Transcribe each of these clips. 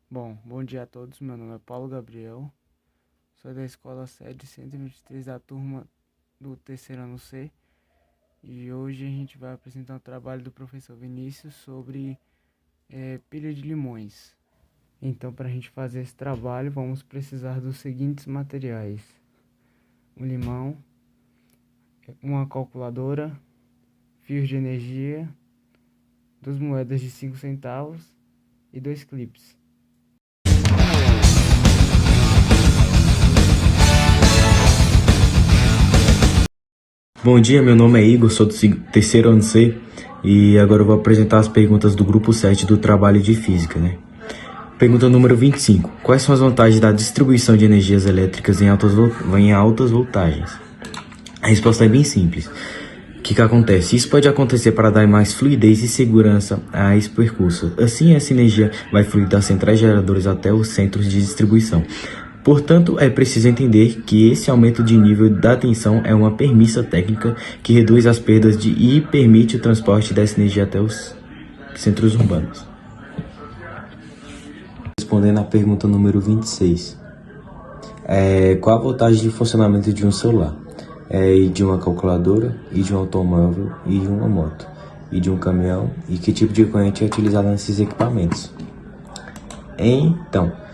Bom dia a todos. Meu nome é Paulo Gabriel, sou da escola sede 123 da turma do terceiro ano C e hoje a gente vai apresentar o trabalho do professor Vinícius sobre pilha de limões. Então, para a gente fazer esse trabalho, vamos precisar dos seguintes materiais: um limão, uma calculadora, fios de energia, duas moedas de 5 centavos e dois clipes. Bom dia, meu nome é Igor, sou do terceiro ano C e agora eu vou apresentar as perguntas do grupo 7 do trabalho de física, né? Pergunta número 25. Quais são as vantagens da distribuição de energias elétricas em altas voltagens? A resposta é bem simples. O que acontece? Isso pode acontecer para dar mais fluidez e segurança a esse percurso. Assim, essa energia vai fluir das centrais geradoras até os centros de distribuição. Portanto, é preciso entender que esse aumento de nível da tensão é uma premissa técnica que reduz as perdas e permite o transporte dessa energia até os centros urbanos. Respondendo à pergunta número 26. Qual a voltagem de funcionamento de um celular? E de uma calculadora, e de um automóvel, e de uma moto, e de um caminhão, e que tipo de corrente é utilizada nesses equipamentos? Então,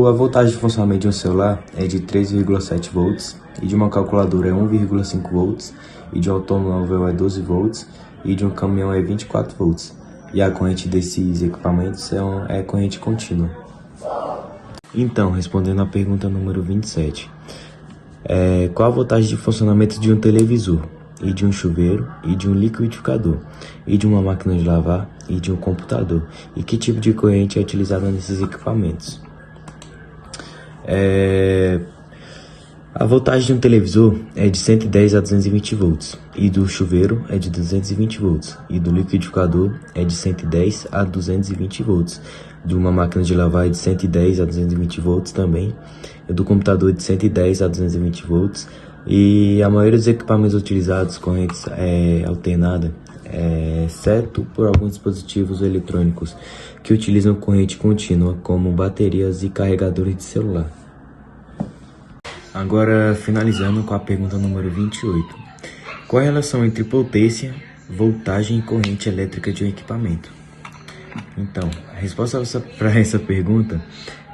a voltagem de funcionamento de um celular é de 3,7 volts, e de uma calculadora é 1,5 volts, e de um automóvel é 12 volts, e de um caminhão é 24 volts. E a corrente desses equipamentos é corrente contínua. Então, respondendo à pergunta número 27. Qual a voltagem de funcionamento de um televisor, e de um chuveiro, e de um liquidificador, e de uma máquina de lavar, e de um computador? E que tipo de corrente é utilizada nesses equipamentos? A voltagem de um televisor é de 110 a 220 volts, e do chuveiro é de 220 volts, e do liquidificador é de 110 a 220 volts, de uma máquina de lavar é de 110 a 220 volts também, e do computador de 110 a 220 volts, e a maioria dos equipamentos utilizados correntes é alternada, exceto por alguns dispositivos eletrônicos que utilizam corrente contínua, como baterias e carregadores de celular. Agora, finalizando com a pergunta número 28. Qual a relação entre potência, voltagem e corrente elétrica de um equipamento? Então, a resposta para essa pergunta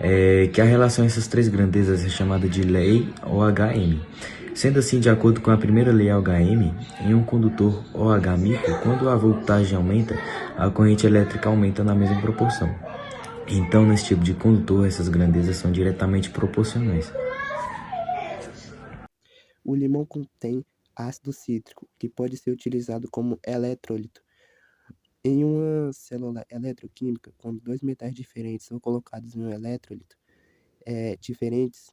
é que a relação entre essas três grandezas é chamada de lei OHM. Sendo assim, de acordo com a primeira lei OHM, em um condutor OH micro, quando a voltagem aumenta, a corrente elétrica aumenta na mesma proporção. Então, nesse tipo de condutor, essas grandezas são diretamente proporcionais. O limão contém ácido cítrico, que pode ser utilizado como eletrólito. Em uma célula eletroquímica, quando dois metais diferentes são colocados em um eletrólito diferentes,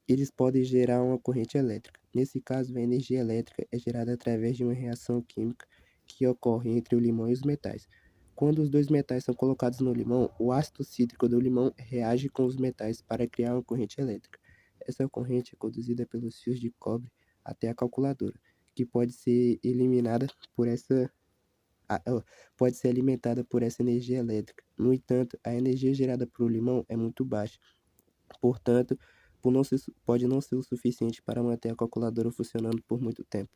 eles podem gerar uma corrente elétrica. Nesse caso, a energia elétrica é gerada através de uma reação química que ocorre entre o limão e os metais. Quando os dois metais são colocados no limão, o ácido cítrico do limão reage com os metais para criar uma corrente elétrica. Essa corrente é conduzida pelos fios de cobre até a calculadora, que pode ser eliminada por essa pode ser alimentada por essa energia elétrica. No entanto, a energia gerada pelo limão é muito baixa, portanto, pode não ser o suficiente para manter a calculadora funcionando por muito tempo.